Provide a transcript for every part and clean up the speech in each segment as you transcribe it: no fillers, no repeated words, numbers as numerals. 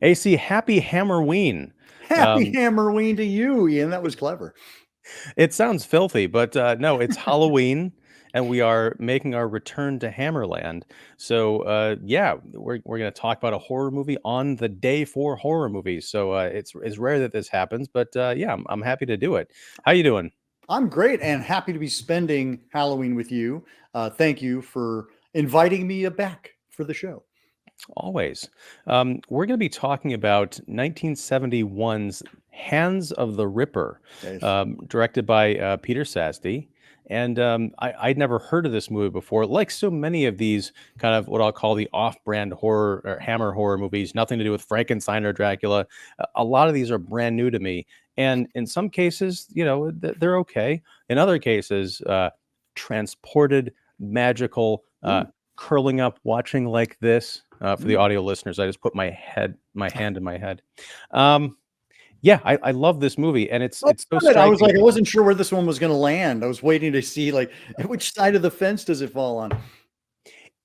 AC, happy Hammerween. Happy Hammerween to you, Ian. That was clever. It sounds filthy, but no, it's Halloween, and we are making our return to Hammerland. So yeah, we're going to talk about a horror movie on the day for horror movies. So it's rare that this happens, but yeah, I'm happy to do it. How you doing? I'm great and happy to be spending Halloween with you. Thank you for inviting me back for the show. Always. We're going to be talking about 1971's Hands of the Ripper, Yes. directed by Peter Sasdy. And I'd never heard of this movie before. Like so many of these kind of what I'll call the off-brand horror or hammer horror movies, nothing to do with Frankenstein or Dracula. A lot of these are brand new to me. And in some cases, they're okay. In other cases, transported, magical, Ooh. curling up, watching like this. For the audio listeners, I just put my hand in my head. Yeah, I love this movie, and Oh, it's so good. I was striking. like, I wasn't sure where this one was going to land. I was waiting to see like which side of the fence does it fall on.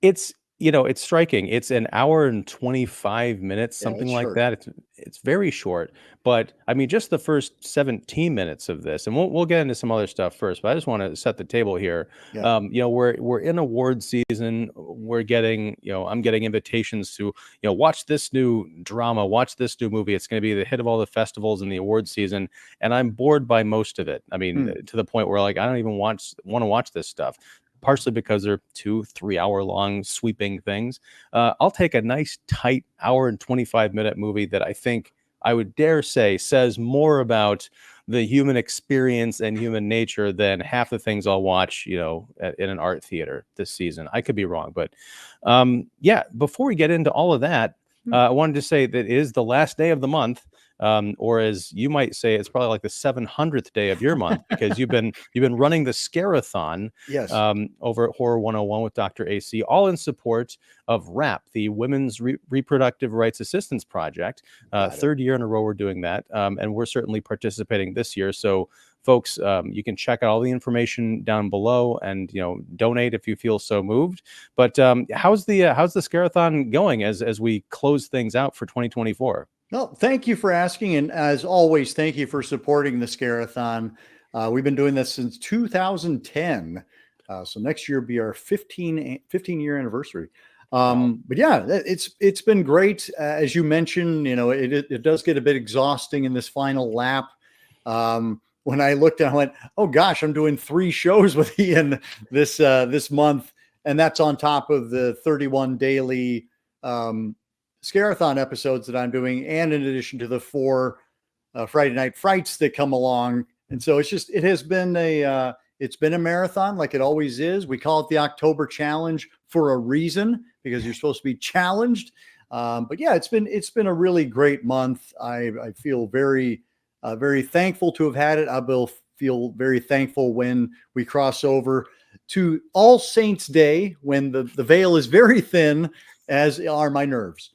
It's it's striking. It's an hour and 25 minutes, Yeah, something it's like short. that. It's very short, but I mean, just the first 17 minutes of this, and we'll get into some other stuff first. But I just want to set the table here. Yeah. We're in award season. We're getting I'm getting invitations to watch this new drama, watch this new movie. It's going to be the hit of all the festivals in the award season, and I'm bored by most of it. I mean, Hmm. to the point where like I don't even want to watch this stuff, partially because they're 2-3 hour long sweeping things. I'll take a nice tight hour and 25-minute movie that I think I would dare say says more about the human experience and human nature than half the things I'll watch, in an art theater this season. I could be wrong, but yeah, before we get into all of that, Hmm. I wanted to say that it is the last day of the month. Or as you might say, it's probably like the 700th day of your month because you've been running the Scare-a-Thon Yes. over at Horror 101 with Dr. AC, all in support of RAP, the Women's Reproductive Rights Assistance Project. Got it. Third year in a row we're doing that, and we're certainly participating this year. So, folks, you can check out all the information down below, and donate if you feel so moved. But how's the Scare-a-thon going as we close things out for 2024? Well, thank you for asking. And as always, thank you for supporting the Scare-a-thon. We've been doing this since 2010. So next year will be our 15-year anniversary. Wow. But yeah, it's been great. As you mentioned, it does get a bit exhausting in this final lap. When I looked and I went, oh gosh, I'm doing 3 shows with Ian this month. And that's on top of the 31 daily Scare-a-thon episodes that I'm doing, and in addition to the 4 Friday night frights that come along. And so it's been a marathon like it always is. We call it the October Challenge for a reason because you're supposed to be challenged. But yeah, it's been a really great month. I feel very thankful to have had it. I will feel very thankful when we cross over to All Saints Day when the veil is very thin, as are my nerves.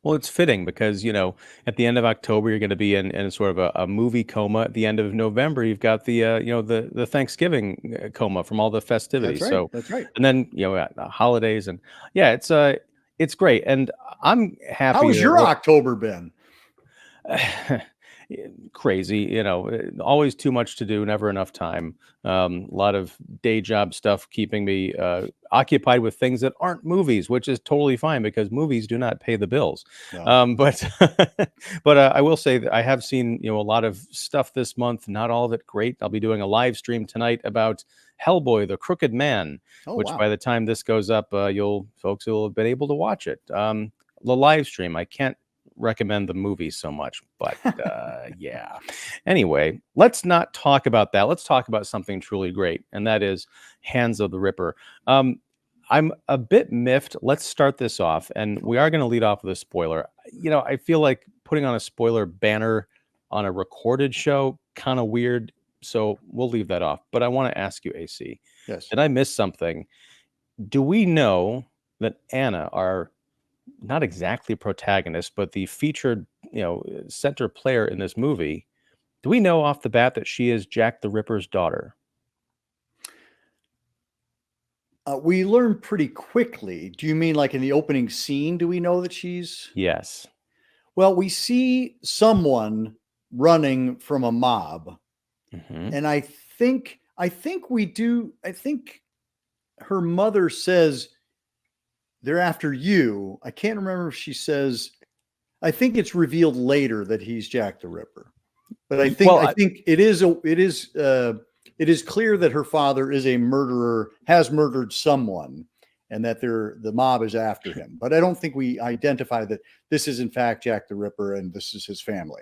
Well, it's fitting because, at the end of October, you're going to be in sort of a movie coma. At the end of November, you've got the Thanksgiving coma from all the That's festivities. right. So, That's right. and then, holidays and yeah, it's great. And I'm How happy has that your October been? crazy, always too much to do, never enough time. A lot of day job stuff keeping me occupied with things that aren't movies, which is totally fine because movies do not pay the bills. No. But but I will say that I have seen a lot of stuff this month. Not all of it great. I'll be doing a live stream tonight about Hellboy, the Crooked Man, Oh which by wow. the time this goes up, folks will have been able to watch it. The live stream, I can't recommend the movie so much, but yeah. Anyway, let's not talk about that. Let's talk about something truly great, and that is Hands of the Ripper. I'm a bit miffed. Let's start this off, and we are going to lead off with a spoiler. I feel like putting on a spoiler banner on a recorded show kind of weird, so we'll leave that off. But I want to ask you, AC, Yes. did I miss something? Do we know that Anna, our not exactly protagonist, but the featured, center player in this movie, do we know off the bat that she is Jack the Ripper's daughter? We learn pretty quickly. Do you mean like in the opening scene? Do we know that she's? Yes. Well, we see someone running from a mob, Hmm. and I think we do. I think her mother says they're after you. I can't remember if she says. I think it's revealed later that he's Jack the Ripper, but I think Well, I think it is clear that her father is a murderer, has murdered someone, and that the mob is after him. But I don't think we identify that this is in fact Jack the Ripper and this is his family.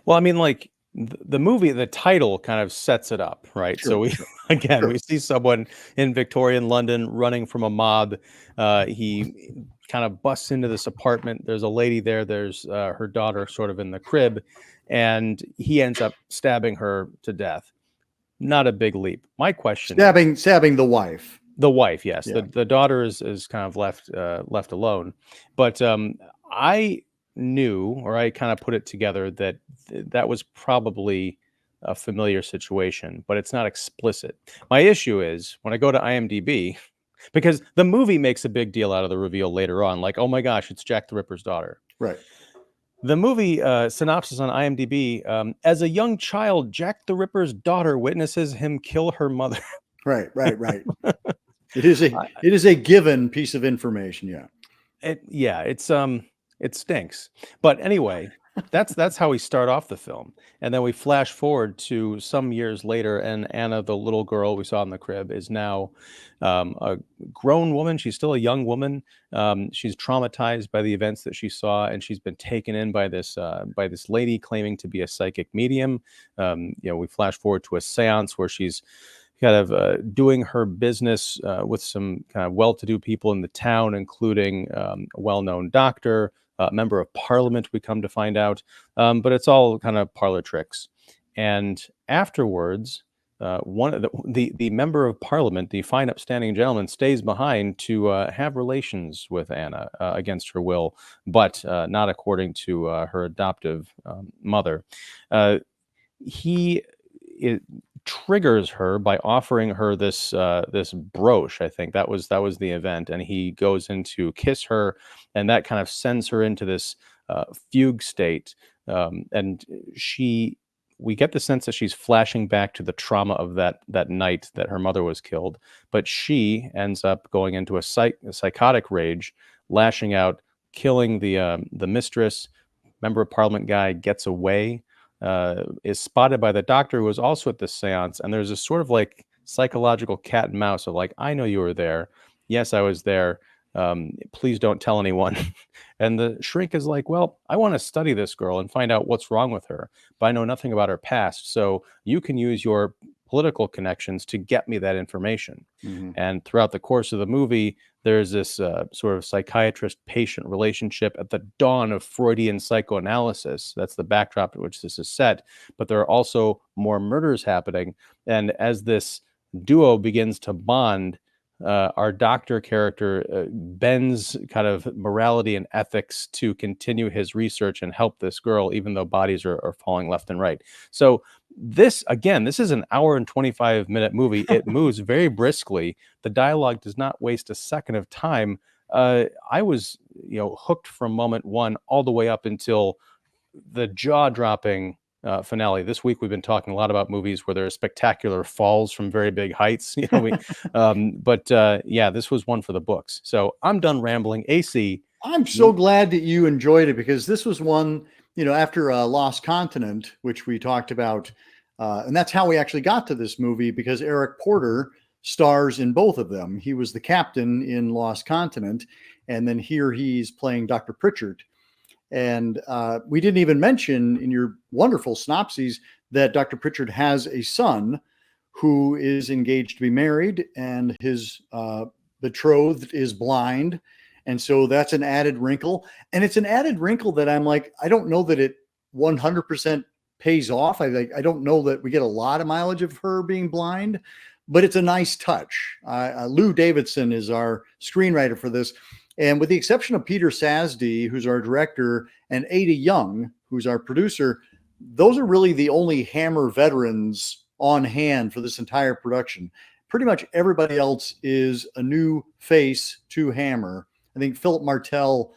well, I mean, like the movie, the title kind of sets it up, right? So Sure, we sure, again sure. we see someone in Victorian London running from a mob. He kind of busts into this apartment. There's a lady there. There's her daughter, sort of in the crib, and he ends up stabbing her to death. Not a big leap. My question is, Stabbing the wife. the wife, yes, Yeah. the daughter is kind of left alone, but I knew, or I kind of put it together that that was probably a familiar situation, but it's not explicit. My issue is when I go to IMDb, because the movie makes a big deal out of the reveal later on, like, oh my gosh, it's Jack the Ripper's daughter. Right. The movie synopsis on IMDb: as a young child, Jack the Ripper's daughter witnesses him kill her mother. Right. Right. Right. It is a given piece of information. Yeah. Yeah, it stinks. But anyway, that's how we start off the film. And then we flash forward to some years later, and Anna, the little girl we saw in the crib, is now a grown woman. She's still a young woman. She's traumatized by the events that she saw, and she's been taken in by this lady claiming to be a psychic medium. We flash forward to a seance where she's kind of doing her business with some kind of well-to-do people in the town, including a well-known doctor, a member of parliament, we come to find out. But it's all kind of parlor tricks. And afterwards, one of the member of parliament, the fine upstanding gentleman, stays behind to have relations with Anna against her will, but not according to her adoptive mother. He it triggers her by offering her this brooch. I think that was the event, and he goes in to kiss her, and that kind of sends her into this fugue state. And she we get the sense that she's flashing back to the trauma of that night that her mother was killed, but she ends up going into a psychotic rage, lashing out, killing the mistress. Member of parliament guy gets away, is spotted by the doctor who was also at this seance, and there's a sort of like psychological cat and mouse of like, I know you were there. Yes, I was there. Please don't tell anyone. And the shrink is like, well, I want to study this girl and find out what's wrong with her, but I know nothing about her past. So you can use your political connections to get me that information. Mhm. And throughout the course of the movie, there's this sort of psychiatrist-patient relationship at the dawn of Freudian psychoanalysis. That's the backdrop in which this is set. But there are also more murders happening. And as this duo begins to bond, our doctor character bends kind of morality and ethics to continue his research and help this girl, even though bodies are falling left and right. So this is an hour and 25-minute movie. It moves very briskly. The dialogue does not waste a second of time. I was, hooked from moment one all the way up until the jaw-dropping finale. This week we've been talking a lot about movies where there are spectacular falls from very big heights. Yeah, this was one for the books. So I'm done rambling. AC. I'm so glad that you enjoyed it, because this was one, after Lost Continent, which we talked about, and that's how we actually got to this movie, because Eric Porter stars in both of them. He was the captain in Lost Continent, and then here he's playing Dr. Pritchard. And we didn't even mention in your wonderful synopses that Dr. Pritchard has a son who is engaged to be married, and his betrothed is blind. And so that's an added wrinkle. And it's an added wrinkle that I'm like, I don't know that it 100% pays off. I don't know that we get a lot of mileage of her being blind, but it's a nice touch. Lou Davidson is our screenwriter for this. And with the exception of Peter Sasdy, who's our director, and Ada Young, who's our producer, those are really the only Hammer veterans on hand for this entire production. pretty much everybody else is a new face to Hammer. I think Philip Martell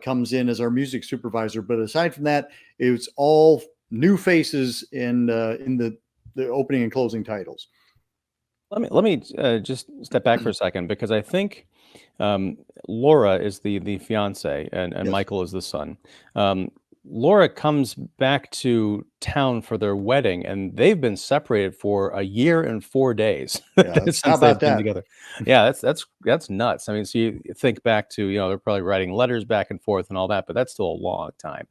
comes in as our music supervisor, but aside from that, it's all new faces in the opening and closing titles. Let me just step back for a second, because I think Laura is the fiance, and Yes. Michael is the son. Laura comes back to town for their wedding, and they've been separated for a year and 4 days Yeah, how since about they've been that? together. Yeah, that's nuts. I mean, so you think back to, they're probably writing letters back and forth and all that, but that's still a long time.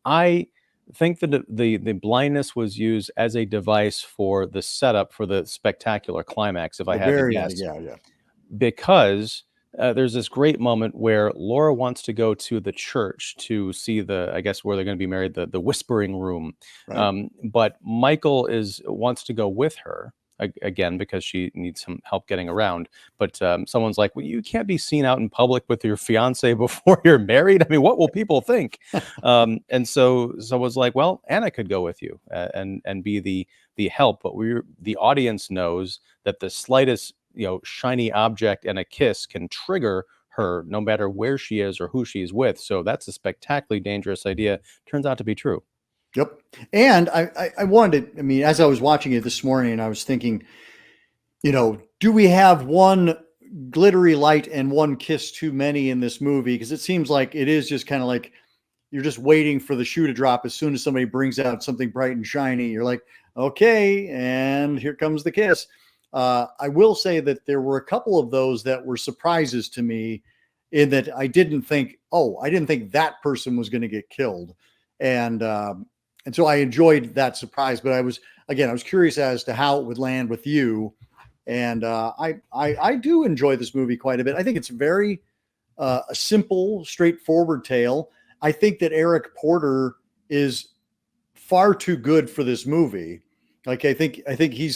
I think that the blindness was used as a device for the setup for the spectacular climax, if I The had to very guess, yeah. because there's this great moment where Laura wants to go to the church to see I guess, where they're going to be married, the whispering room. Right. But Michael wants to go with her again, because she needs some help getting around. But someone's like, well, you can't be seen out in public with your fiance before you're married. I mean, what will people think? And so someone's like, well, Anna could go with you and be the help. But the audience knows that the slightest shiny object and a kiss can trigger her, no matter where she is or who she's with. So that's a spectacularly dangerous idea. Turns out to be true. Yep. And I wanted to, I mean, as I was watching it this morning, I was thinking, do we have one glittery light and one kiss too many in this movie? Because it seems like it is just kind of like you're just waiting for the shoe to drop. As soon as somebody brings out something bright and shiny, you're like, okay, and here comes the kiss. I will say that there were a couple of those that were surprises to me, in that I didn't think that person was going to get killed. And so I enjoyed that surprise, but I was curious as to how it would land with you. And I do enjoy this movie quite a bit. I think it's very a simple, straightforward tale. I think that Eric Porter is far too good for this movie. Like, I think he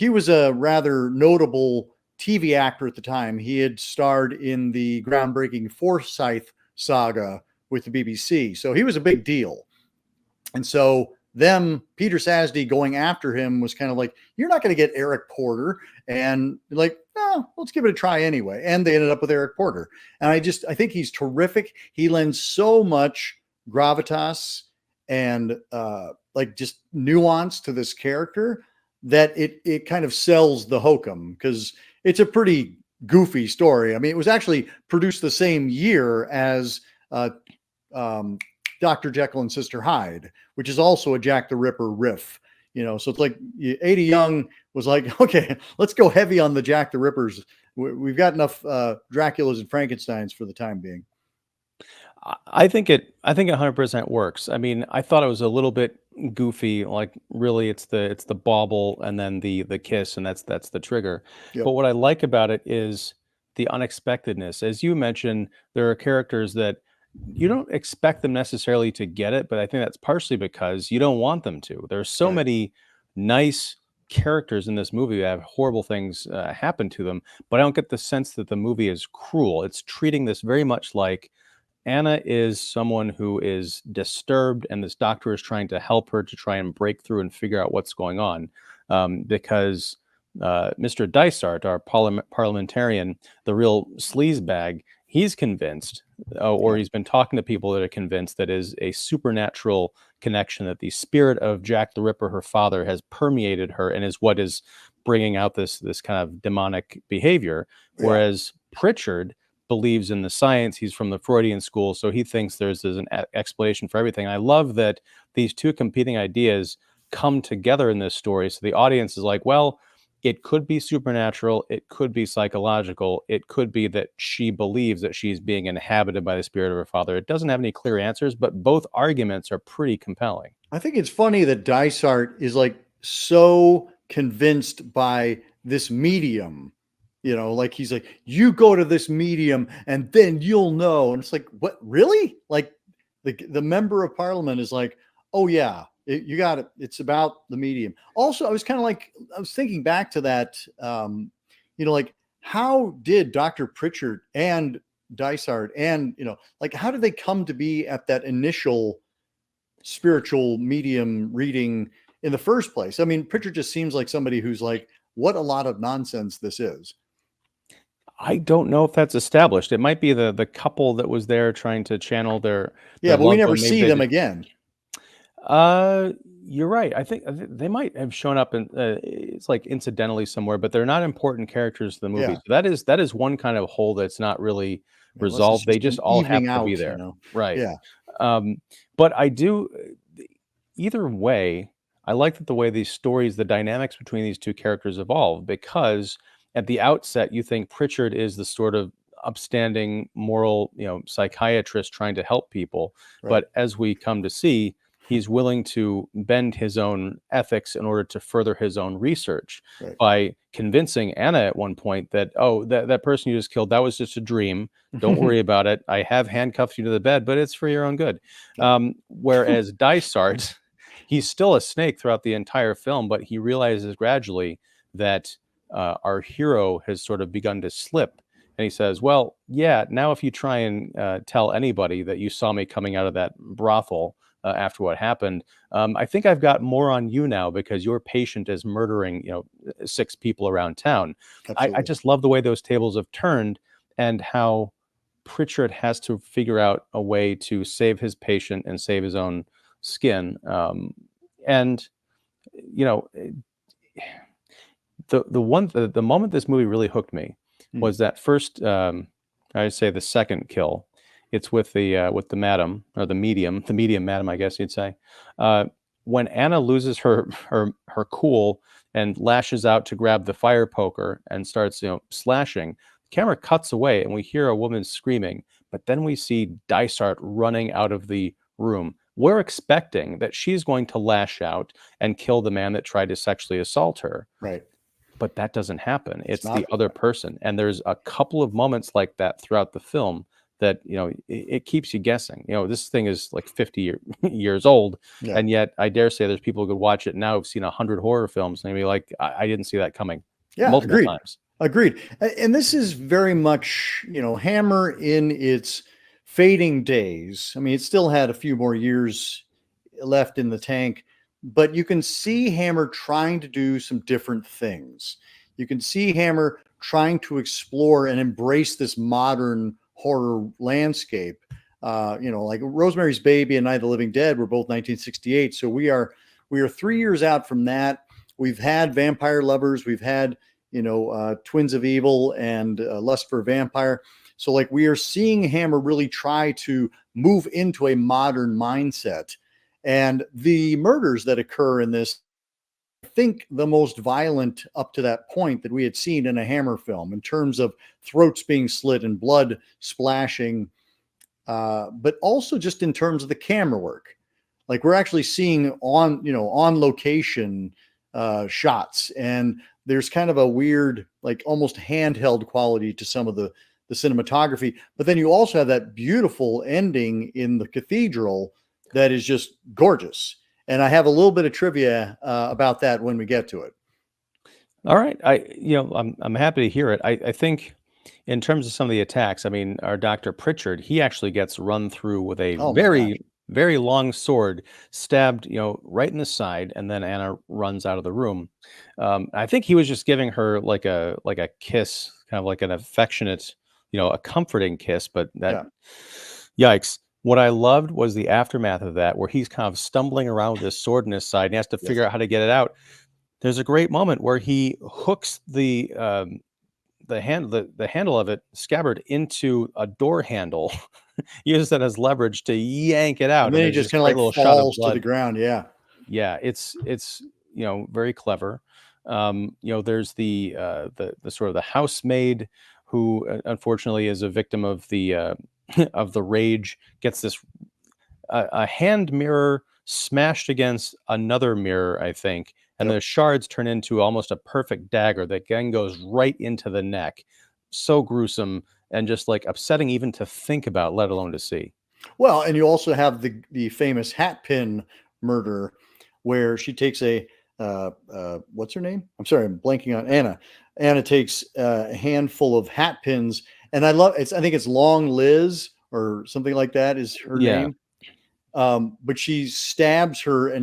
was a rather notable TV actor at the time. He had starred in the groundbreaking Forsyth saga with the BBC. So he was a big deal. And so Peter Sasdy going after him was kind of like, you're not going to get Eric Porter. And like, no, let's give it a try anyway. And they ended up with Eric Porter. And I think he's terrific. He lends so much gravitas and like just nuance to this character that it kind of sells the hokum, because it's a pretty goofy story. I mean, it was actually produced the same year as Dr. Jekyll and Sister Hyde, which is also a Jack the Ripper riff. So it's like Ada Young was like, okay, let's go heavy on the Jack the Rippers. We've got enough Draculas and Frankensteins for the time being. I think it 100% works. I mean, I thought it was a little bit goofy. Like, really, it's the bauble and then the kiss, and that's the trigger. Yep. But what I like about it is the unexpectedness. As you mentioned, there are characters that you don't expect them necessarily to get it, but I think that's partially because you don't want them to. There's so Right. many nice characters in this movie that have horrible things happen to them, but I don't get the sense that the movie is cruel. It's treating this very much like Anna is someone who is disturbed, and this doctor is trying to help her to try and break through and figure out what's going on. Because Mr. Dysart, our parliamentarian, the real sleazebag, he's convinced, or he's been talking to people that are convinced, that is a supernatural connection, that the spirit of Jack the Ripper, her father, has permeated her and is what is bringing out this kind of demonic behavior. Yeah. Whereas Pritchard believes in the science. He's from the Freudian school, so he thinks there's an explanation for everything. I love that these two competing ideas come together in this story. So the audience is like, well, it could be supernatural, it could be psychological, it could be that she believes that she's being inhabited by the spirit of her father. It doesn't have any clear answers, but both arguments are pretty compelling. I think it's funny that Dysart is like so convinced by this medium. Like he's like, you go to this medium and then you'll know. And it's like, what, really? Like the member of parliament is like, oh yeah, you got it. It's about the medium. Also, I was thinking back to that, like, how did Dr. Pritchard and Dysart and, like, how did they come to be at that initial spiritual medium reading in the first place? I mean, Pritchard just seems like somebody who's like what a lot of nonsense this is. I don't know if that's established. It might be the couple that was there trying to channel their Yeah, but we loved never one. Maybe see they them did. again. You're right. I think they might have shown up in it's like incidentally somewhere, but they're not important characters to the movie. Yeah. So that is one kind of hole that's not really Unless it's resolved. They just just an all evening happen to be out, there, right? Yeah. But I do either way. I like that the way these stories, the dynamics between these two characters evolve, because at the outset you think Pritchard is the sort of upstanding moral, psychiatrist trying to help people, Right. but as we come to see, he's willing to bend his own ethics in order to further his own research Right. by convincing Anna at one point that, oh, that person you just killed, that was just a dream. Don't worry about it. I have handcuffed you to the bed, but it's for your own good. Whereas Dysart, he's still a snake throughout the entire film, but he realizes gradually that our hero has sort of begun to slip. And he says, well, yeah, now if you try and tell anybody that you saw me coming out of that brothel after what happened, I think I've got more on you now because your patient is murdering, 6 people around town. I just love the way those tables have turned and how Pritchard has to figure out a way to save his patient and save his own skin. And, you know, the moment this movie really hooked me was that first, I'd say the second kill. It's with the madam, or the medium madam, I guess you'd say. When Anna loses her cool and lashes out to grab the fire poker and starts, slashing, the camera cuts away and we hear a woman screaming, but then we see Dysart running out of the room. We're expecting that she's going to lash out and kill the man that tried to sexually assault her. Right. But that doesn't happen. It's the other person. And there's a couple of moments like that throughout the film that, it keeps you guessing. This thing is like 50 years old. Yeah. And yet I dare say there's people who could watch it now who've seen 100 horror films and be like, I didn't see that coming. Yeah, multiple times. Agreed. And this is very much, Hammer in its fading days. I mean, it still had a few more years left in the tank, but you can see Hammer trying to do some different things. You can see Hammer trying to explore and embrace this modern horror landscape. Like Rosemary's Baby and Night of the Living Dead were both 1968. So we are 3 years out from that. We've had Vampire Lovers. We've had, Twins of Evil and Lust for a Vampire. So like we are seeing Hammer really try to move into a modern mindset. And the murders that occur in this, I think the most violent up to that point that we had seen in a Hammer film in terms of throats being slit and blood splashing, but also just in terms of the camera work. Like we're actually seeing on location shots, and there's kind of a weird, like almost handheld quality to some of the cinematography. But then you also have that beautiful ending in the cathedral that is just gorgeous. And I have a little bit of trivia about that when we get to it. All right. I'm happy to hear it. I think in terms of some of the attacks, I mean, our Dr. Pritchard, he actually gets run through with a very, very long sword, stabbed, right in the side, and then Anna runs out of the room. I think he was just giving her like a kiss, kind of like an affectionate, a comforting kiss, but yikes. What I loved was the aftermath of that, where he's kind of stumbling around with his sword in his side and he has to figure out how to get it out. There's a great moment where he hooks the handle of it, scabbard, into a door handle, uses that as leverage to yank it out. And then he just kind of like falls to the ground. Yeah. Yeah. It's very clever. There's the sort of the housemaid who unfortunately is a victim of the of the rage, gets this a hand mirror smashed against another mirror, I think, and the shards turn into almost a perfect dagger that then goes right into the neck. So gruesome and just like upsetting even to think about, let alone to see. Well, and you also have the famous hat pin murder where she takes a what's her name? I'm sorry, I'm blanking on Anna. Anna takes a handful of hat pins, and I think it's Long Liz or something like that is her name. But she stabs her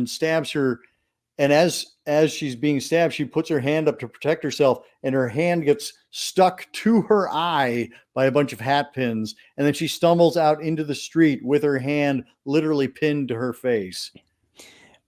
And as she's being stabbed, she puts her hand up to protect herself, and her hand gets stuck to her eye by a bunch of hat pins, and then she stumbles out into the street with her hand literally pinned to her face.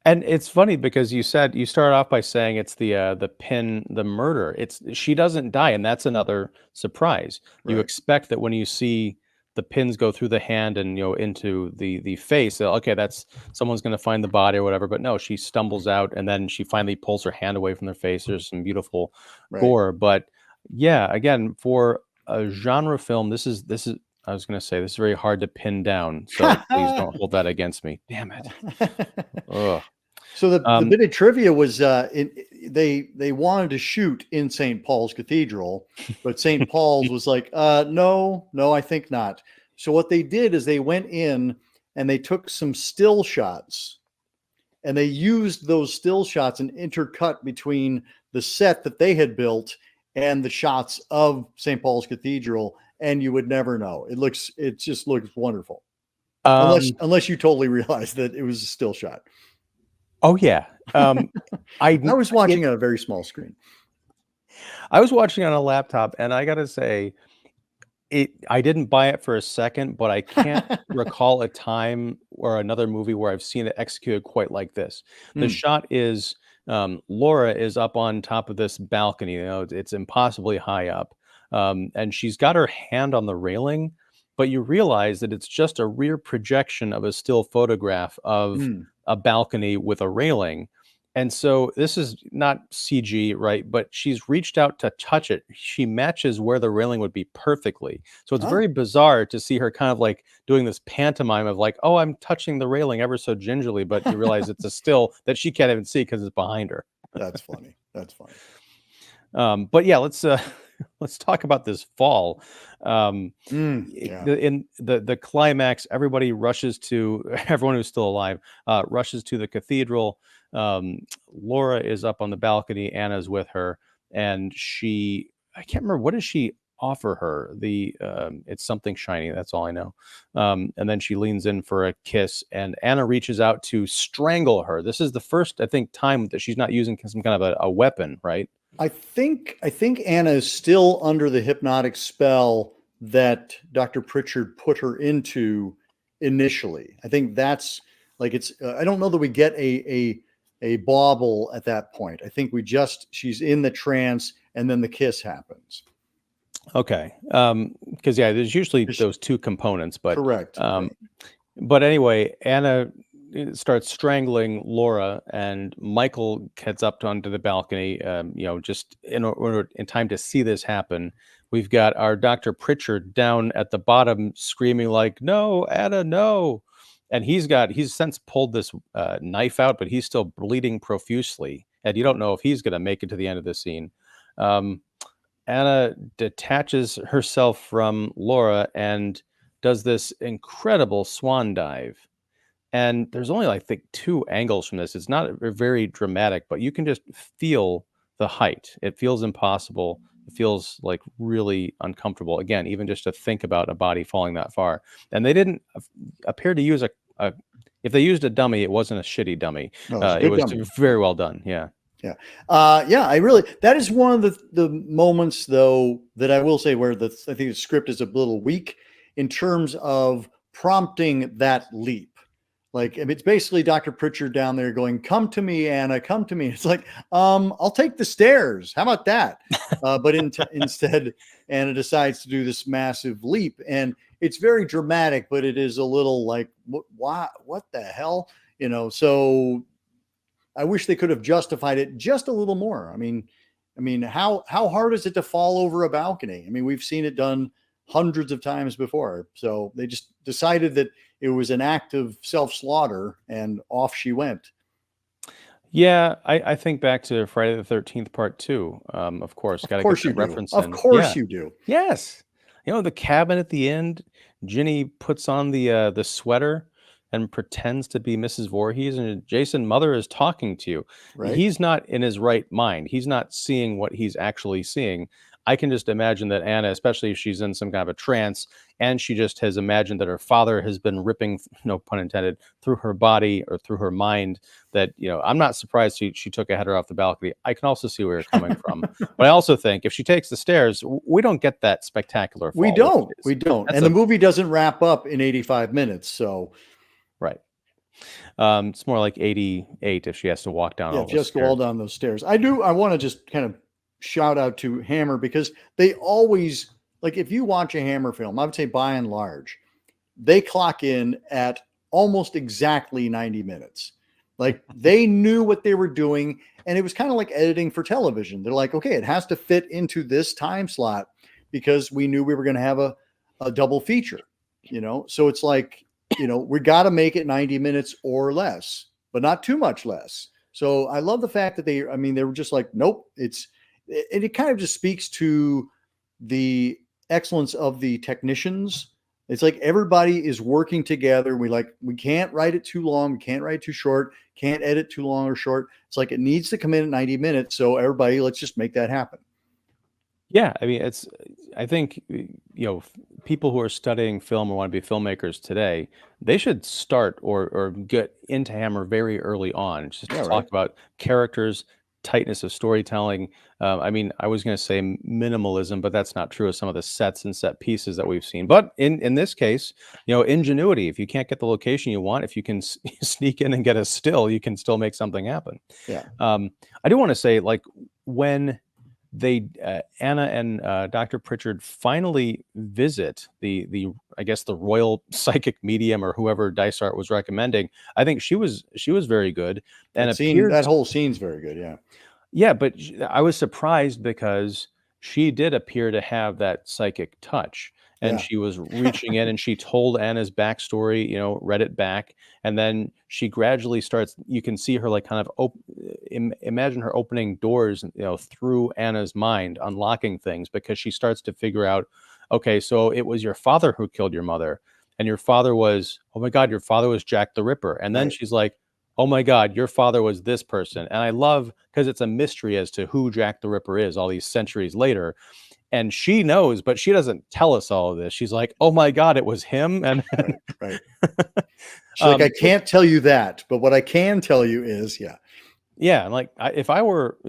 And it's funny because you started off by saying it's the murder. She doesn't die, and that's another surprise. You Right. expect that when you see the pins go through the hand and into the face, okay, that's someone's going to find the body or whatever. But no, she stumbles out, and then she finally pulls her hand away from their face. There's some beautiful Right. gore, but yeah, again, for a genre film, this is. I was going to say this is very hard to pin down, so please don't hold that against me. Damn it. Ugh. So the bit of trivia was they wanted to shoot in St. Paul's Cathedral, but St. Paul's was like, no, I think not. So what they did is they went in and they took some still shots, and they used those still shots and intercut between the set that they had built and the shots of St. Paul's Cathedral, and you would never know. It just looks wonderful. Unless you totally realize that it was a still shot. Oh yeah. I was watching on a very small screen. I was watching on a laptop, and I gotta say, I didn't buy it for a second, but I can't recall a time or another movie where I've seen it executed quite like this. The shot is Laura is up on top of this balcony. It's impossibly high up, and she's got her hand on the railing, but you realize that it's just a rear projection of a still photograph of a balcony with a railing. And so this is not CG, right? But she's reached out to touch it. She matches where the railing would be perfectly. So it's very bizarre to see her kind of like doing this pantomime of like, oh, I'm touching the railing ever so gingerly, but you realize it's a still that she can't even see because it's behind her. That's funny. That's funny. But yeah, let's talk about this fall. Yeah. In the climax, everybody rushes to everyone who's still alive rushes to the cathedral. Laura is up on the balcony. Anna's with her, and I can't remember, what does she offer her? It's something shiny. That's all I know. And then she leans in for a kiss, and Anna reaches out to strangle her. This is the first, I think, time that she's not using some kind of a weapon, right? I think Anna is still under the hypnotic spell that Dr. Pritchard put her into initially. I think that's like I don't know that we get a bauble at that point. I think she's in the trance, and then the kiss happens. Okay. Because yeah, there's usually those two components, but correct. But anyway, Anna starts strangling Laura, and Michael heads up onto the balcony. Just in time to see this happen. We've got our Dr. Pritchard down at the bottom screaming like, "No, Anna, no!" And he's since pulled this knife out, but he's still bleeding profusely, and you don't know if he's going to make it to the end of the scene. Anna detaches herself from Laura and does this incredible swan dive. And there's only, I think, 2 angles from this. It's not very dramatic, but you can just feel the height. It feels impossible. It feels like really uncomfortable. Again, even just to think about a body falling that far. And they didn't appear to use if they used a dummy, it wasn't a shitty dummy. No, it was very well done. Yeah. Yeah. That is one of the moments, though, that I will say where I think the script is a little weak in terms of prompting that leap. Like, it's basically Dr. Pritchard down there going, "Come to me, Anna, come to me." It's like, I'll take the stairs. How about that? But instead, Anna decides to do this massive leap, and it's very dramatic, but it is a little like, what the hell? So I wish they could have justified it just a little more. I mean, how hard is it to fall over a balcony? I mean, we've seen it done hundreds of times before. So they just decided that it was an act of self-slaughter, and off she went. Yeah, I think back to Friday the 13th Part 2. Of course, got to get the reference in. Of course you do. Yes. The cabin at the end, Ginny puts on the sweater and pretends to be Mrs. Voorhees, and Jason, mother is talking to you. Right. He's not in his right mind. He's not seeing what he's actually seeing. I can just imagine that Anna, especially if she's in some kind of a trance, and she just has imagined that her father has been ripping, no pun intended, through her body or through her mind. That, I'm not surprised she took a header off the balcony. I can also see where you're coming from, but I also think if she takes the stairs, we don't get that spectacular fall. We don't, That's and the movie doesn't wrap up in 85 minutes, so right. It's more like 88 if she has to walk down all those just stairs. go all down those stairs. I want to just kind of shout out to Hammer, because they always, like, if you watch a Hammer film, I would say by and large, they clock in at almost exactly 90 minutes. Like, they knew what they were doing, and it was kind of like editing for television. They're like, okay, it has to fit into this time slot because we knew we were going to have a double feature, so it's like, we got to make it 90 minutes or less, but not too much less. So I love the fact that they were just like, nope, it kind of just speaks to the excellence of the technicians. It's like everybody is working together. We can't write it too long. We can't write it too short. Can't edit too long or short. It's like, it needs to come in at 90 minutes. So everybody, let's just make that happen. Yeah, I mean, I think, people who are studying film or want to be filmmakers today, they should start or get into Hammer very early on, just to talk about characters, tightness of storytelling. I was going to say minimalism, but that's not true of some of the sets and set pieces that we've seen. But in this case, ingenuity. If you can't get the location you want, if you can sneak in and get a still, you can still make something happen. Yeah. I do want to say, like, when they Anna and Dr. Pritchard finally visit the I guess the royal psychic medium or whoever Dysart was recommending, I think she was very good, and that whole scene's very good. Yeah, but I was surprised because she did appear to have that psychic touch, and she was reaching in and she told Anna's backstory, read it back, and then she gradually starts. You can see her, like, kind of imagine her opening doors, through Anna's mind, unlocking things, because she starts to figure out, okay, so it was your father who killed your mother, and your father was, oh my God, your father was Jack the Ripper, and then she's like, oh my God, your father was this person. And I love, because it's a mystery as to who Jack the Ripper is all these centuries later. And she knows, but she doesn't tell us all of this. She's like, oh my God, it was him. And right. She's like, I can't tell you that, but what I can tell you is, yeah. And like, if I were,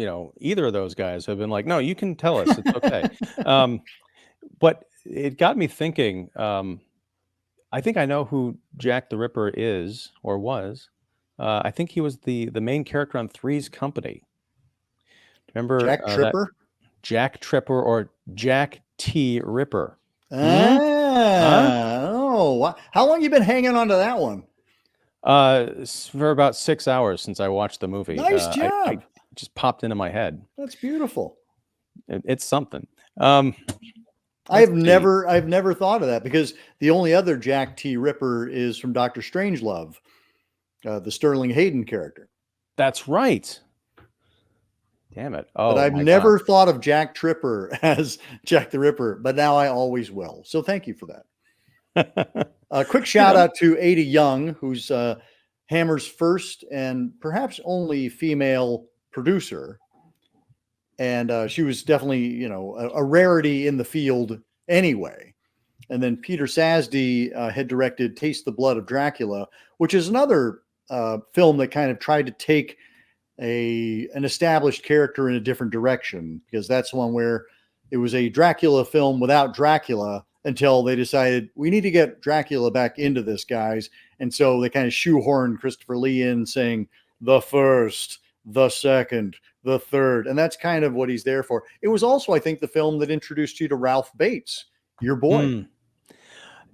either of those guys have been like, no, you can tell us, it's okay. But it got me thinking, I think I know who Jack the Ripper is or was. I think he was the main character on Three's Company. Remember Jack Tripper? Jack Tripper or Jack T. Ripper. Oh, how long you been hanging on to that one? For about 6 hours since I watched the movie. Nice job. I just popped into my head. That's beautiful. It's something. I've never thought of that, because the only other Jack T. Ripper is from Dr. Strangelove. The Sterling Hayden character. That's right. Damn it. Oh, but I've never thought of Jack Tripper as Jack the Ripper, but now I always will. So thank you for that. A quick shout out to Ada Young, who's Hammer's first and perhaps only female producer. And she was definitely, a rarity in the field anyway. And then Peter Sasdy had directed Taste the Blood of Dracula, which is another film that kind of tried to take an established character in a different direction, because that's one where it was a Dracula film without Dracula until they decided we need to get Dracula back into this, guys. And so they kind of shoehorned Christopher Lee in, saying the first, the second, the third. And that's kind of what he's there for. It was also, I think, the film that introduced you to Ralph Bates, your boy.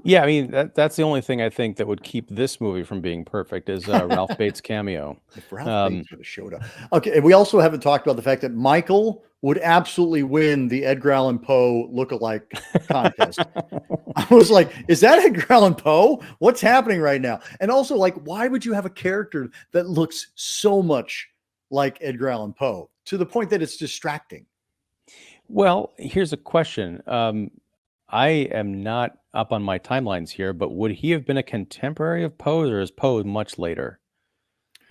Yeah, I mean, that's the only thing I think that would keep this movie from being perfect is Ralph Bates' cameo. If Ralph Bates would have showed up. Okay, and we also haven't talked about the fact that Michael would absolutely win the Edgar Allan Poe look-alike contest. I was like, is that Edgar Allan Poe? What's happening right now? And also, like, why would you have a character that looks so much like Edgar Allan Poe to the point that it's distracting? Well, here's a question. I am not up on my timelines here, but would he have been a contemporary of Poe, or is Poe much later?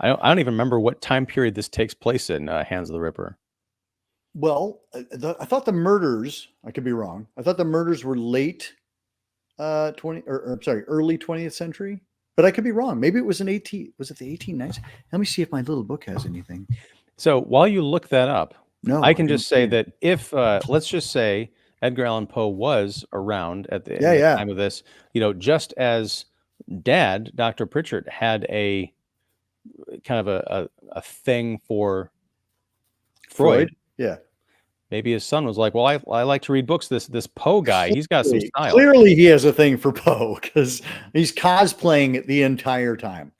I don't even remember what time period this takes place in, Hands of the Ripper. Well, I thought the murders, I could be wrong. I thought the murders were late 20 or I'm sorry, early 20th century, but I could be wrong. Maybe it was was it the 1890s? Let me see if my little book has anything. So while you look that up, No, I I can don't just see say it. that if let's just say Edgar Allan Poe was around at Yeah, the yeah. time of this, just as Dad, Dr. Pritchard, had a kind of a thing for Freud. Freud. Yeah. Maybe his son was like, "Well, I like to read books. This Poe guy, he's got some Clearly, style." clearly he has a thing for Poe because he's cosplaying it the entire time.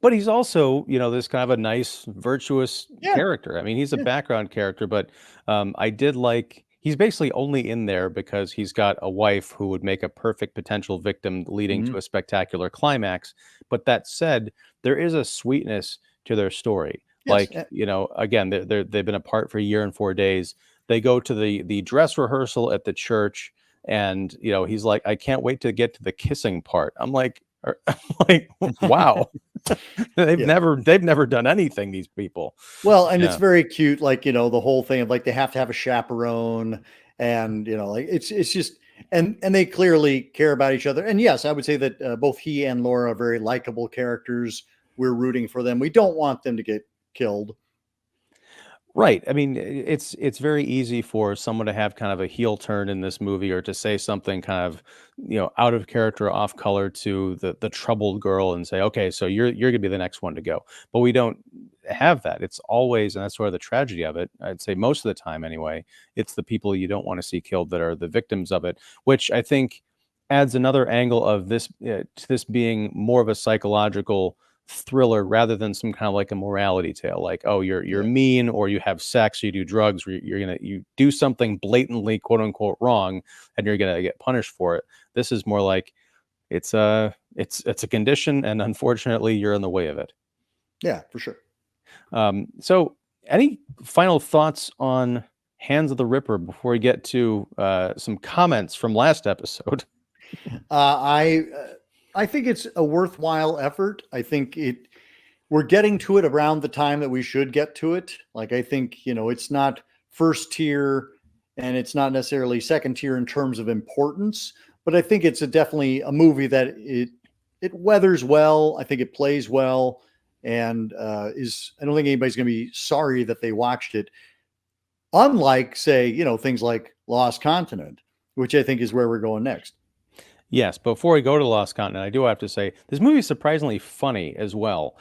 But he's also, this kind of a nice, virtuous Yeah. character. I mean, he's a Yeah. background character, but I did like he's basically only in there because he's got a wife who would make a perfect potential victim, leading Mhm. to a spectacular climax. But that said, there is a sweetness to their story. Yes. Like, again, they've been apart for a year and 4 days. They go to the dress rehearsal at the church, and he's like, "I can't wait to get to the kissing part." I'm like, like, wow. They've Yeah. never done anything, these people. Well, and it's Yeah. very cute, like, the whole thing of like they have to have a chaperone and like it's just and they clearly care about each other. And yes, I would say that both he and Laura are very likable characters. We're rooting for them. We don't want them to get killed. Right. I mean, it's very easy for someone to have kind of a heel turn in this movie, or to say something kind of, out of character, off color to the troubled girl, and say, "Okay, so you're gonna be the next one to go." But we don't have that. It's always, and that's sort of the tragedy of it. I'd say most of the time anyway, it's the people you don't want to see killed that are the victims of it, which I think adds another angle of this, to this being more of a psychological thriller rather than some kind of like a morality tale, like, oh, you're Yeah. mean, or you have sex, or you do drugs, or you do something blatantly quote unquote wrong, and you're gonna get punished for it. This is more like it's a condition, and unfortunately you're in the way of it. Yeah, for sure. So any final thoughts on Hands of the Ripper before we get to some comments from last episode? Uh, I uh, I think it's a worthwhile effort. I think we're getting to it around the time that we should get to it. Like I think, it's not first tier and it's not necessarily second tier in terms of importance, but I think it's definitely a movie that it weathers well. I think it plays well and I don't think anybody's going to be sorry that they watched it. Unlike say, things like Lost Continent, which I think is where we're going next. Yes, before we go to Lost Continent, I do have to say this movie is surprisingly funny as well.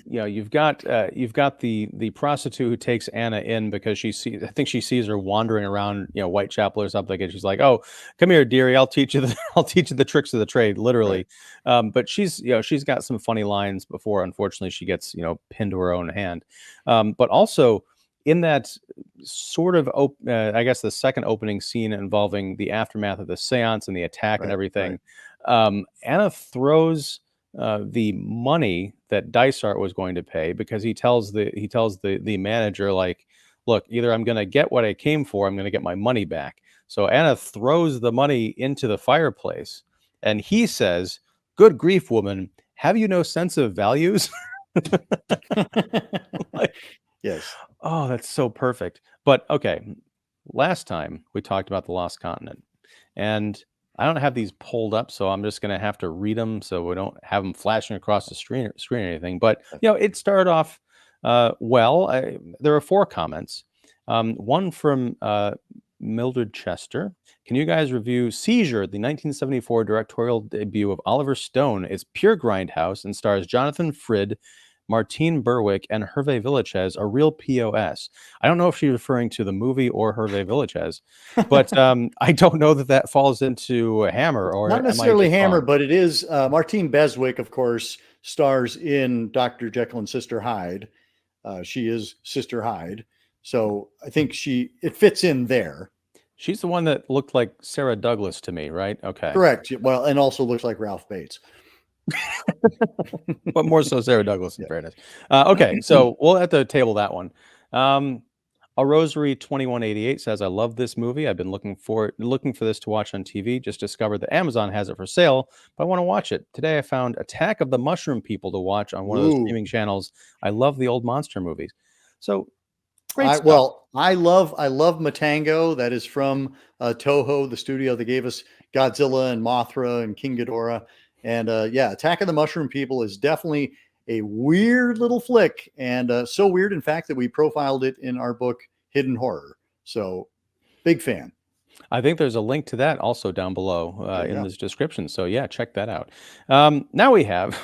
You've got the prostitute who takes Anna in because I think she sees her wandering around, Whitechapel or something, and she's like, "Oh, come here, dearie, I'll teach you I'll teach you the tricks of the trade," Right. literally. But she's got some funny lines before, unfortunately, she gets pinned to her own hand. But also in that sort of I guess the second opening scene involving the aftermath of the seance and the attack and Right. Right. everything, Anna throws the money that Dysart was going to pay, because he tells the manager, like, "Look, either I'm going to get what I came for, I'm going to get my money back." So Anna throws the money into the fireplace, and he says, "Good grief, woman, have you no sense of values?" Like, Yes. oh, that's so perfect. But okay, last time we talked about the Lost Continent, and I don't have these pulled up, so I'm just gonna have to read them so we don't have them flashing across the screen or anything. But it started off well. There are four comments. One from Mildred Chester. Can you guys review Seizure, the 1974 directorial debut of Oliver Stone? It's pure grindhouse and stars Jonathan Frid, Martine Berwick, and Hervé Villachez, a real POS. I don't know if she's referring to the movie or Hervé Villachez, but I don't know that falls into Hammer, Not or am I necessarily just Hammer, wrong? but it is Martine Beswick, of course, stars in Dr. Jekyll and Sister Hyde. She is Sister Hyde. So I think it fits in there. She's the one that looked like Sarah Douglas to me, right? Okay. Correct. Well, and also looks like Ralph Bates. But more so Sarah Douglas, in Yeah. fairness. Okay, so we'll have to table that one. Um, A Rosary 2188 says, "I love this movie. I've been looking for this to watch on TV. Just discovered that Amazon has it for sale, but I want to watch it. Today I found Attack of the Mushroom People to watch on one of those Ooh. streaming channels. I love the old monster movies." So Great stuff. I love Matango. That is from Toho, the studio that gave us Godzilla and Mothra and King Ghidorah. And yeah, Attack of the Mushroom People is definitely a weird little flick, and so weird, in fact, that we profiled it in our book Hidden Horror. So big fan. I think there's a link to that also down below in go. this description. So yeah, check that out. Now we have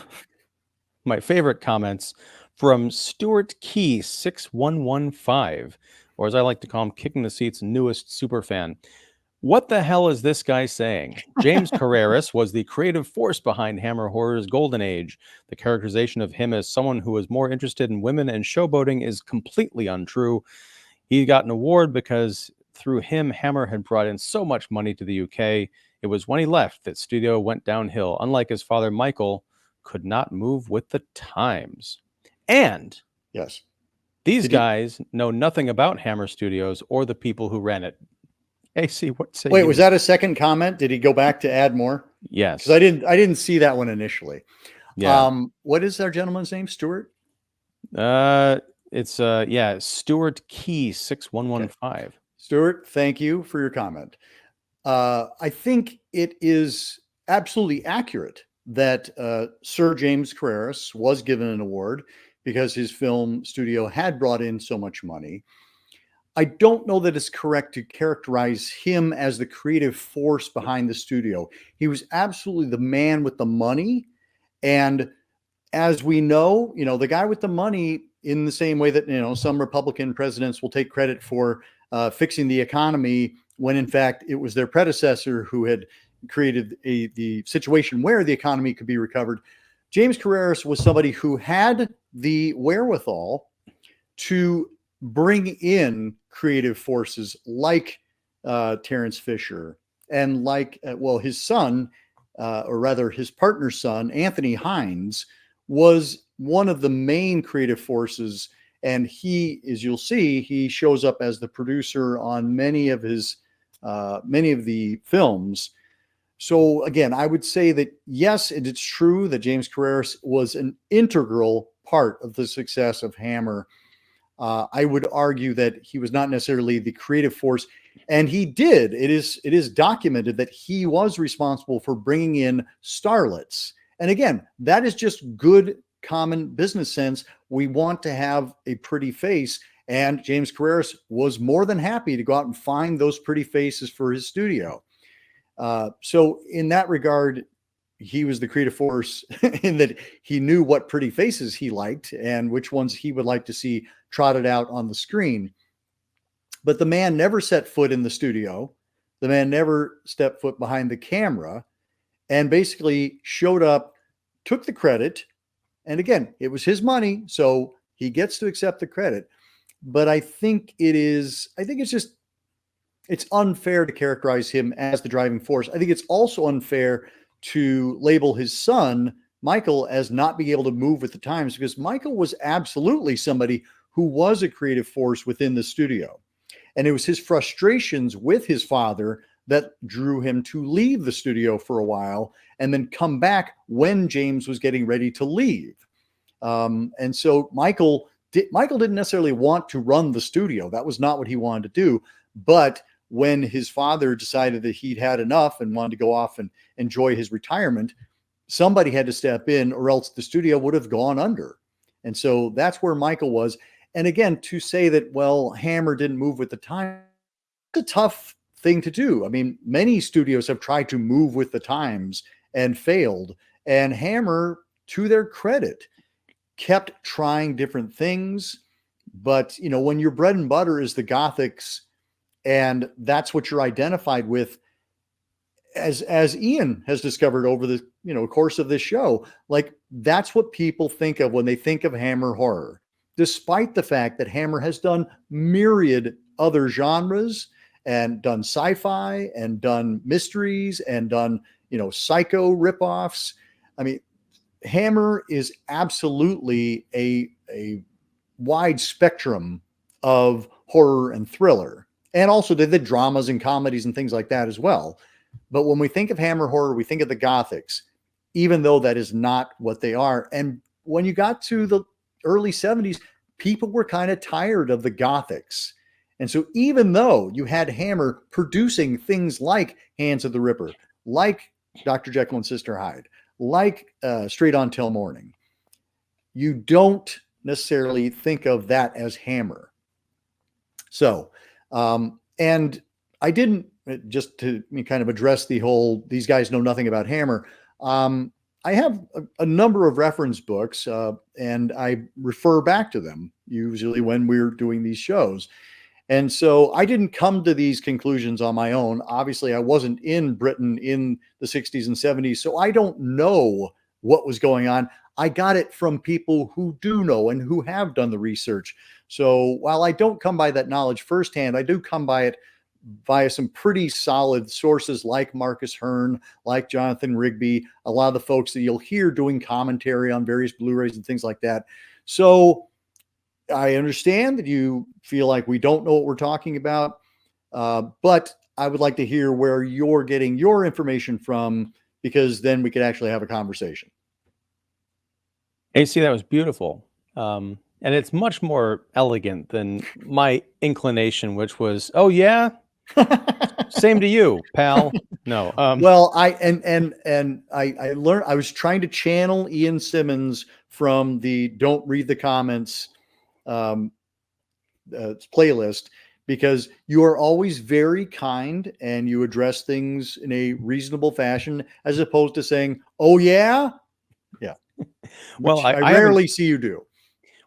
my favorite comments from Stuart Key 6115, or as I like to call him, Kicking the Seat's newest super fan. What the hell is this guy saying? James Carreras was the creative force behind Hammer Horror's golden age. The characterization of him as someone who was more interested in women and showboating is completely untrue. He got an award because through him, Hammer had brought in so much money to the UK. It was when he left that studio went downhill. Unlike his father, Michael could not move with the times. And yes, these guys know nothing about Hammer Studios or the people who ran it. AC, what say Wait, you? was that a second comment? Did he go back to add more? Yes. Because I didn't see that one initially. Yeah. What is our gentleman's name? Stuart? It's Stuart Key 6115. Okay. Stuart, thank you for your comment. I think it is absolutely accurate that Sir James Carreras was given an award because his film studio had brought in so much money. I don't know that it's correct to characterize him as the creative force behind the studio. He was absolutely the man with the money. And as we know, the guy with the money, in the same way that, some Republican presidents will take credit for fixing the economy when in fact it was their predecessor who had created the situation where the economy could be recovered. James Carreras was somebody who had the wherewithal to bring in creative forces like Terrence Fisher and like, his son, or rather his partner's son, Anthony Hines, was one of the main creative forces. And he, as you'll see, he shows up as the producer on many of the films. So again, I would say that yes, it's true that James Carreras was an integral part of the success of Hammer. I would argue that he was not necessarily the creative force, and he did. It is documented that he was responsible for bringing in starlets. And again, that is just good common business sense. We want to have a pretty face, and James Carreras was more than happy to go out and find those pretty faces for his studio. So in that regard, he was the creative force in that he knew what pretty faces he liked and which ones he would like to see trotted out on the screen. But the man never set foot in the studio. The man never stepped foot behind the camera, and basically showed up, took the credit. And again, it was his money, so he gets to accept the credit. But I think it's unfair to characterize him as the driving force. I think it's also unfair to label his son, Michael, as not being able to move with the times, because Michael was absolutely somebody who was a creative force within the studio. And it was his frustrations with his father that drew him to leave the studio for a while and then come back when James was getting ready to leave. And so Michael didn't necessarily want to run the studio. That was not what he wanted to do. But when his father decided that he'd had enough and wanted to go off and enjoy his retirement, somebody had to step in, or else the studio would have gone under. And so that's where Michael was. And again, to say that, Hammer didn't move with the time, it's a tough thing to do. I mean, many studios have tried to move with the times and failed. And Hammer, to their credit, kept trying different things. But, when your bread and butter is the Gothics, and that's what you're identified with, as Ian has discovered over the course of this show, like that's what people think of when they think of Hammer horror, despite the fact that Hammer has done myriad other genres and done sci-fi and done mysteries and done psycho ripoffs. I mean, Hammer is absolutely a wide spectrum of horror and thriller. And also did the dramas and comedies and things like that as well. But when we think of Hammer horror, we think of the Gothics, even though that is not what they are. And when you got to the early 70s, people were kind of tired of the Gothics. And so even though you had Hammer producing things like Hands of the Ripper, like Dr. Jekyll and Sister Hyde, like Straight On Till Morning, you don't necessarily think of that as Hammer. So, and I didn't, just to kind of address the whole, these guys know nothing about Hammer. I have a number of reference books, and I refer back to them usually when we're doing these shows. And so I didn't come to these conclusions on my own. Obviously, I wasn't in Britain in the 60s and 70s, so I don't know what was going on. I got it from people who do know and who have done the research. So while I don't come by that knowledge firsthand, I do come by it via some pretty solid sources like Marcus Hearn, like Jonathan Rigby, a lot of the folks that you'll hear doing commentary on various Blu-rays and things like that. So I understand that you feel like we don't know what we're talking about, but I would like to hear where you're getting your information from, because then we could actually have a conversation. AC, that was beautiful. And it's much more elegant than my inclination, which was, oh yeah, same to you, pal. No. Well, I learned, I was trying to channel Ian Simmons from the Don't Read the Comments playlist, because you are always very kind and you address things in a reasonable fashion, as opposed to saying, oh yeah. Yeah. Well, I rarely see you do.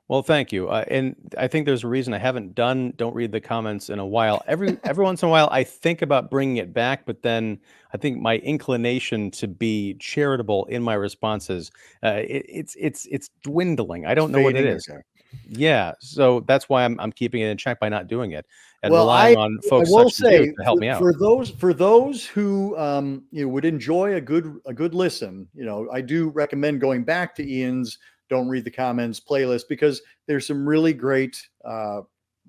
Well, thank you. And I think there's a reason I haven't done Don't Read the Comments in a while. Every once in a while, I think about bringing it back, but then I think my inclination to be charitable in my responses, it's dwindling. I don't know what it is. Okay. Yeah, so that's why I'm keeping it in check by not doing it and Well, relying on folks I will such as you say, to help me out. for those who would enjoy a good listen, I do recommend going back to Ian's Don't Read the Comments playlist, because there's some really great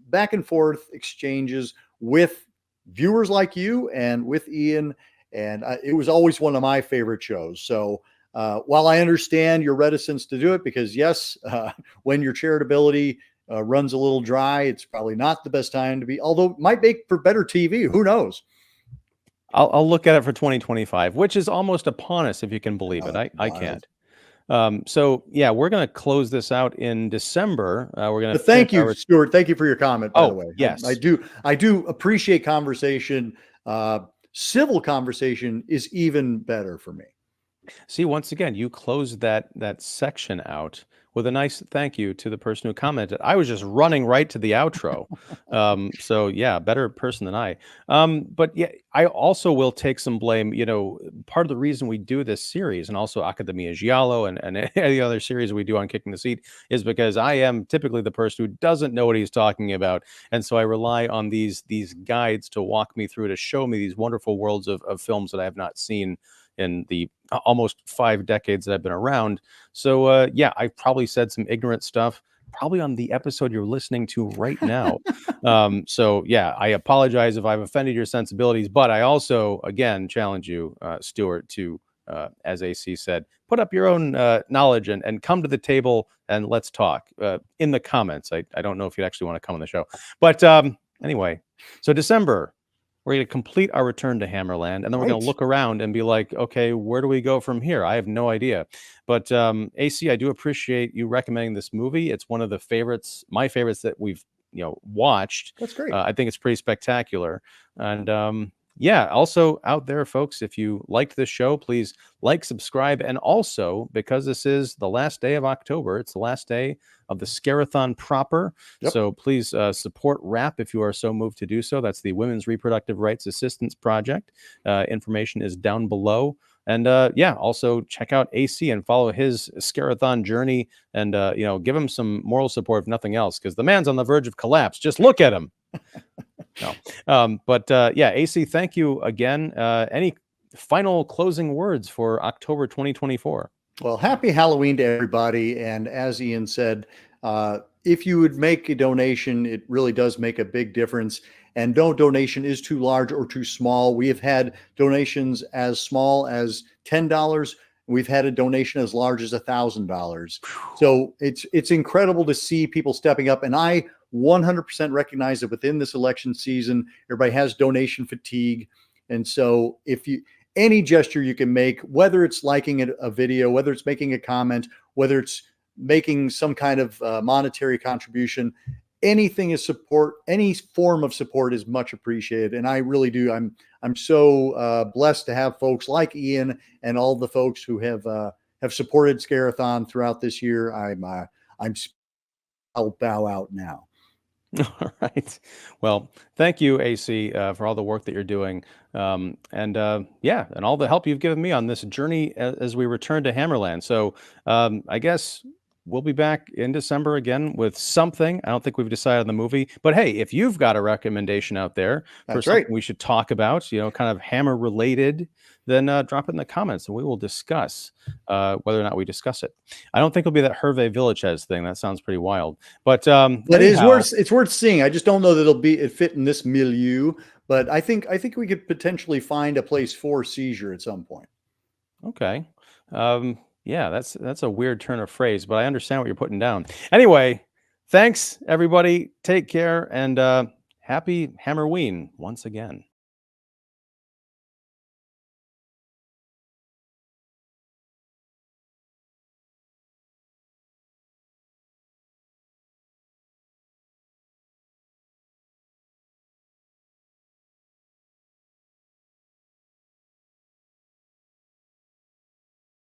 back and forth exchanges with viewers like you and with Ian, and it was always one of my favorite shows. So while I understand your reticence to do it, because yes, when your charitability runs a little dry, it's probably not the best time to be, although it might make for better TV. Who knows? I'll look at it for 2025, which is almost upon us, if you can believe it. I can't. So yeah, we're going to close this out in December. We're going to thank you, Stuart. Thank you for your comment, by the way. Yes. I do appreciate conversation. Civil conversation is even better for me. See, once again, you closed that section out with a nice thank you to the person who commented. I was just running right to the outro. So yeah, better person than I. But yeah, I also will take some blame. Part of the reason we do this series, and also Academia Giallo and any other series we do on Kicking the Seat, is because I am typically the person who doesn't know what he's talking about. And so I rely on these guides to walk me through, to show me these wonderful worlds of films that I have not seen in the almost 5 decades that I've been around. So yeah, I probably said some ignorant stuff, probably on the episode you're listening to right now. So yeah, I apologize if I've offended your sensibilities, but I also, again, challenge you, Stuart, to, as AC said, put up your own knowledge and come to the table and let's talk in the comments. I don't know if you'd actually want to come on the show, but anyway, so December, we're going to complete our return to Hammerland, and then we're going to look around and be like, okay, where do we go from here? I have no idea. But AC, I do appreciate you recommending this movie. It's one of the favorites, my favorites that we've watched. That's great. I think it's pretty spectacular. And yeah, also out there, folks, if you liked this show, please like, subscribe, and also, because this is the last day of October, it's the last day of the Scare-a-Thon proper. Yep. So please support RAP if you are so moved to do so. That's the Women's Reproductive Rights Assistance Project. Information is down below. And yeah, also check out AC and follow his Scare-a-Thon journey, and give him some moral support, if nothing else, because the man's on the verge of collapse. Just look at him. No. But yeah, AC, thank you again. Any final closing words for October 2024? Well, happy Halloween to everybody. And as Ian said, if you would make a donation, it really does make a big difference. And no donation is too large or too small. We have had donations as small as $10 We've had a donation as large as $1,000. So it's incredible to see people stepping up. And I 100% recognize that within this election season, everybody has donation fatigue. And so if you, any gesture you can make, whether it's liking a video, whether it's making a comment, whether it's making some kind of monetary contribution, anything is support, any form of support is much appreciated. And I really do. I'm so blessed to have folks like Ian and all the folks who have supported Scare-a-Thon throughout this year. I'll bow out now. All right. Well, thank you, AC, for all the work that you're doing. Yeah, and all the help you've given me on this journey as we return to Hammerland. So I guess we'll be back in December again with something. I don't think we've decided on the movie, but hey, if you've got a recommendation out there for something we should talk about, you know, kind of Hammer related, then drop it in the comments and we will discuss whether or not we discuss it. I don't think it'll be that Hervé Villachez thing. That sounds pretty wild, but it's worth seeing. I just don't know that it fit in this milieu, but I think we could potentially find a place for Seizure at some point. Okay. Yeah, that's a weird turn of phrase, but I understand what you're putting down. Anyway, thanks everybody. Take care and happy Hammerween once again.